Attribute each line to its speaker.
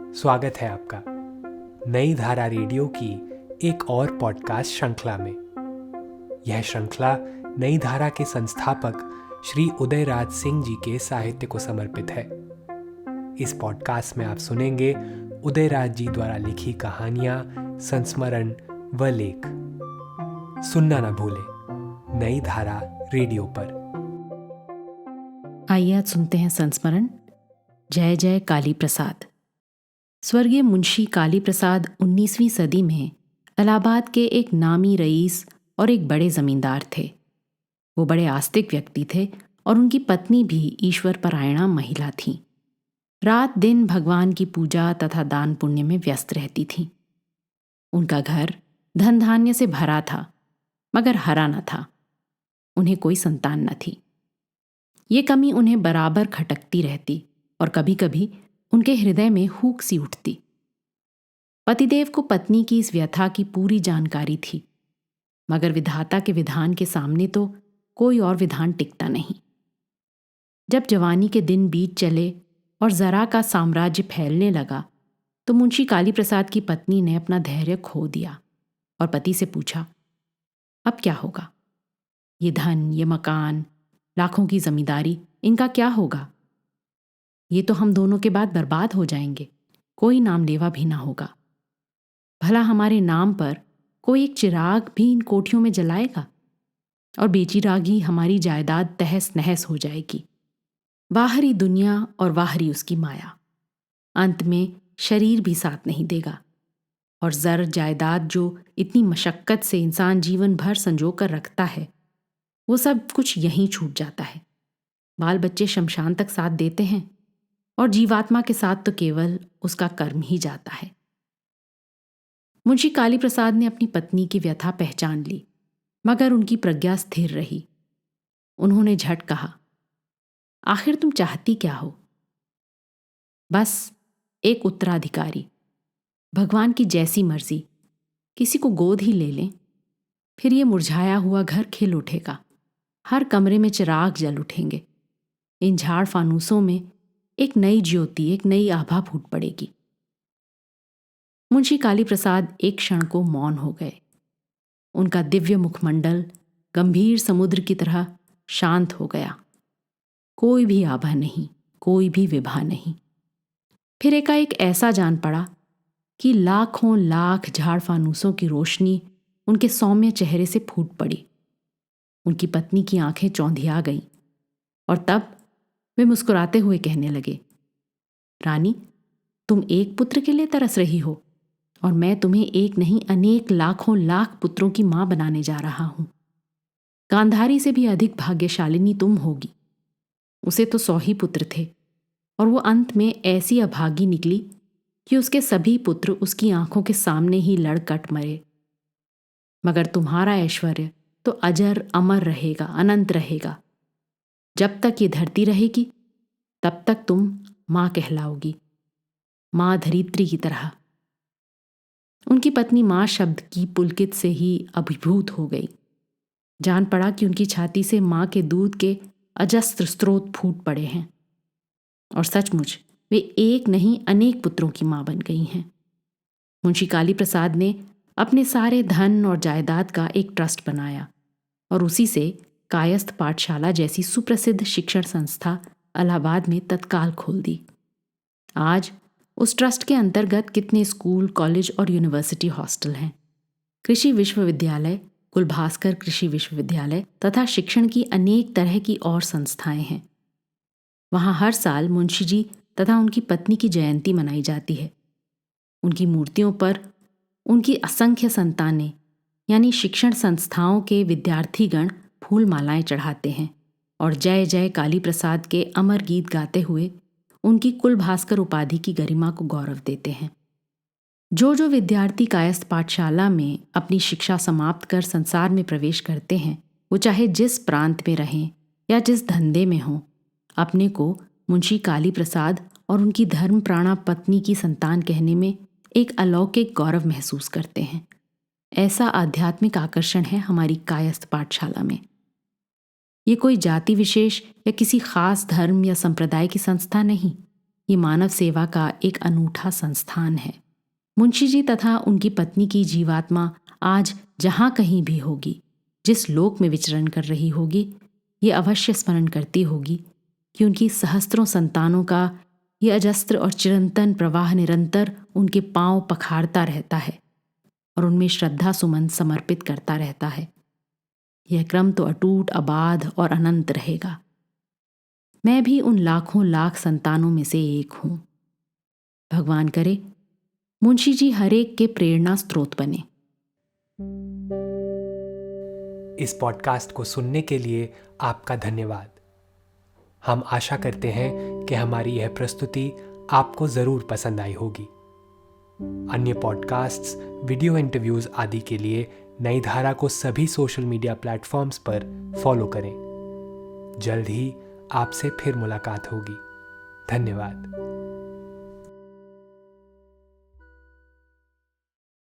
Speaker 1: स्वागत है आपका नई धारा रेडियो की एक और पॉडकास्ट श्रृंखला में। यह श्रृंखला नई धारा के संस्थापक श्री उदयराज सिंह जी के साहित्य को समर्पित है। इस पॉडकास्ट में आप सुनेंगे उदयराज जी द्वारा लिखी कहानियां, संस्मरण व लेख। सुनना न भूलें नई धारा रेडियो पर।
Speaker 2: आइए आज सुनते हैं संस्मरण जय जय काली प्रसाद। स्वर्गीय मुंशी काली प्रसाद 19वीं सदी में इलाहाबाद के एक नामी रईस और एक बड़े जमींदार थे। वो बड़े आस्तिक व्यक्ति थे और उनकी पत्नी भी ईश्वर परायणा महिला थीं। रात दिन भगवान की पूजा तथा दान पुण्य में व्यस्त रहती थीं। उनका घर धन धान्य से भरा था, मगर हरा न था। उन्हें कोई संतान न थी। ये कमी उन्हें बराबर खटकती रहती और कभी कभी उनके हृदय में हूक सी उठती। पतिदेव को पत्नी की इस व्यथा की पूरी जानकारी थी, मगर विधाता के विधान के सामने तो कोई और विधान टिकता नहीं। जब जवानी के दिन बीत चले और जरा का साम्राज्य फैलने लगा तो मुंशी काली प्रसाद की पत्नी ने अपना धैर्य खो दिया और पति से पूछा, अब क्या होगा? ये धन, ये मकान, लाखों की जमींदारी, इनका क्या होगा? ये तो हम दोनों के बाद बर्बाद हो जाएंगे। कोई नाम लेवा भी ना होगा। भला हमारे नाम पर कोई एक चिराग भी इन कोठियों में जलाएगा? और बेचिरागी हमारी जायदाद तहस नहस हो जाएगी। बाहरी दुनिया और बाहरी उसकी माया, अंत में शरीर भी साथ नहीं देगा। और जर जायदाद जो इतनी मशक्कत से इंसान जीवन भर संजो कर रखता है, वो सब कुछ यहीं छूट जाता है। बाल बच्चे शमशान तक साथ देते हैं और जीवात्मा के साथ तो केवल उसका कर्म ही जाता है। मुंशी काली प्रसाद ने अपनी पत्नी की व्यथा पहचान ली, मगर उनकी प्रज्ञा स्थिर रही। उन्होंने झट कहा, आखिर तुम चाहती क्या हो? बस एक उत्तराधिकारी, भगवान की जैसी मर्जी, किसी को गोद ही ले लें। फिर ये मुरझाया हुआ घर खिल उठेगा, हर कमरे में चिराग जल उठेंगे। इन झाड़ फानूसों में एक नई ज्योति, एक नई आभा फूट पड़ेगी। मुंशी काली प्रसाद एक क्षण को मौन हो गए। उनका दिव्य मुखमंडल गंभीर समुद्र की तरह शांत हो गया। कोई भी आभा नहीं, कोई भी विभा नहीं। फिर एकाएक ऐसा जान पड़ा कि लाखों लाख झाड़ फानूसों की रोशनी उनके सौम्य चेहरे से फूट पड़ी। उनकी पत्नी की आंखें चौंधिया गईं और तब वे मुस्कुराते हुए कहने लगे, रानी, तुम एक पुत्र के लिए तरस रही हो और मैं तुम्हें एक नहीं अनेक लाखों लाख पुत्रों की मां बनाने जा रहा हूं। गांधारी से भी अधिक भाग्यशालिनी तुम होगी। उसे तो 100 ही पुत्र थे और वो अंत में ऐसी अभागी निकली कि उसके सभी पुत्र उसकी आंखों के सामने ही लड़ कट मरे। मगर तुम्हारा ऐश्वर्य तो अजर अमर रहेगा, अनंत रहेगा। जब तक ये धरती रहेगी तब तक तुम मां कहलाओगी, मां धरित्री की तरह। उनकी पत्नी मां शब्द की पुलकित से ही अभिभूत हो गई। जान पड़ा कि उनकी छाती से मां के दूध के अजस्त्र स्रोत फूट पड़े हैं और सचमुच वे एक नहीं अनेक पुत्रों की मां बन गई हैं। मुंशी काली प्रसाद ने अपने सारे धन और जायदाद का एक ट्रस्ट बनाया और उसी से कायस्थ पाठशाला जैसी सुप्रसिद्ध शिक्षण संस्था इलाहाबाद में तत्काल खोल दी। आज उस ट्रस्ट के अंतर्गत कितने स्कूल, कॉलेज और यूनिवर्सिटी हॉस्टल हैं। कृषि विश्वविद्यालय, कुलभास्कर कृषि विश्वविद्यालय तथा शिक्षण की अनेक तरह की और संस्थाएं हैं। वहाँ हर साल मुंशी जी तथा उनकी पत्नी की जयंती मनाई जाती है। उनकी मूर्तियों पर उनकी असंख्य संतानें यानी शिक्षण संस्थाओं के विद्यार्थीगण फूल मालाएं चढ़ाते हैं और जय जय काली प्रसाद के अमर गीत गाते हुए उनकी कुलभास्कर उपाधि की गरिमा को गौरव देते हैं। जो जो विद्यार्थी कायस्थ पाठशाला में अपनी शिक्षा समाप्त कर संसार में प्रवेश करते हैं, वो चाहे जिस प्रांत में रहें या जिस धंधे में हों, अपने को मुंशी काली प्रसाद और उनकी धर्म प्राणा पत्नी की संतान कहने में एक अलौकिक गौरव महसूस करते हैं। ऐसा आध्यात्मिक आकर्षण है हमारी कायस्थ पाठशाला में। ये कोई जाति विशेष या किसी खास धर्म या संप्रदाय की संस्था नहीं, ये मानव सेवा का एक अनूठा संस्थान है। मुंशी जी तथा उनकी पत्नी की जीवात्मा आज जहाँ कहीं भी होगी, जिस लोक में विचरण कर रही होगी, ये अवश्य स्मरण करती होगी कि उनकी सहस्त्रों संतानों का ये अजस्त्र और चिरंतन प्रवाह निरंतर उनके पांव पखारता रहता है और उनमें श्रद्धा सुमन समर्पित करता रहता है। यह क्रम तो अटूट, अबाध और अनंत रहेगा। मैं भी उन लाखों लाख संतानों में से एक हूं। भगवान करे मुंशी जी हरेक के प्रेरणा स्रोत बने।
Speaker 1: इस पॉडकास्ट को सुनने के लिए आपका धन्यवाद। हम आशा करते हैं कि हमारी यह प्रस्तुति आपको ज़रूर पसंद आई होगी। अन्य पॉडकास्ट्स, वीडियो इंटरव्यूज़ आदि के लिए नई धारा को सभी सोशल मीडिया प्लेटफॉर्म्स पर फॉलो करें। जल्द ही आपसे फिर मुलाकात होगी। धन्यवाद।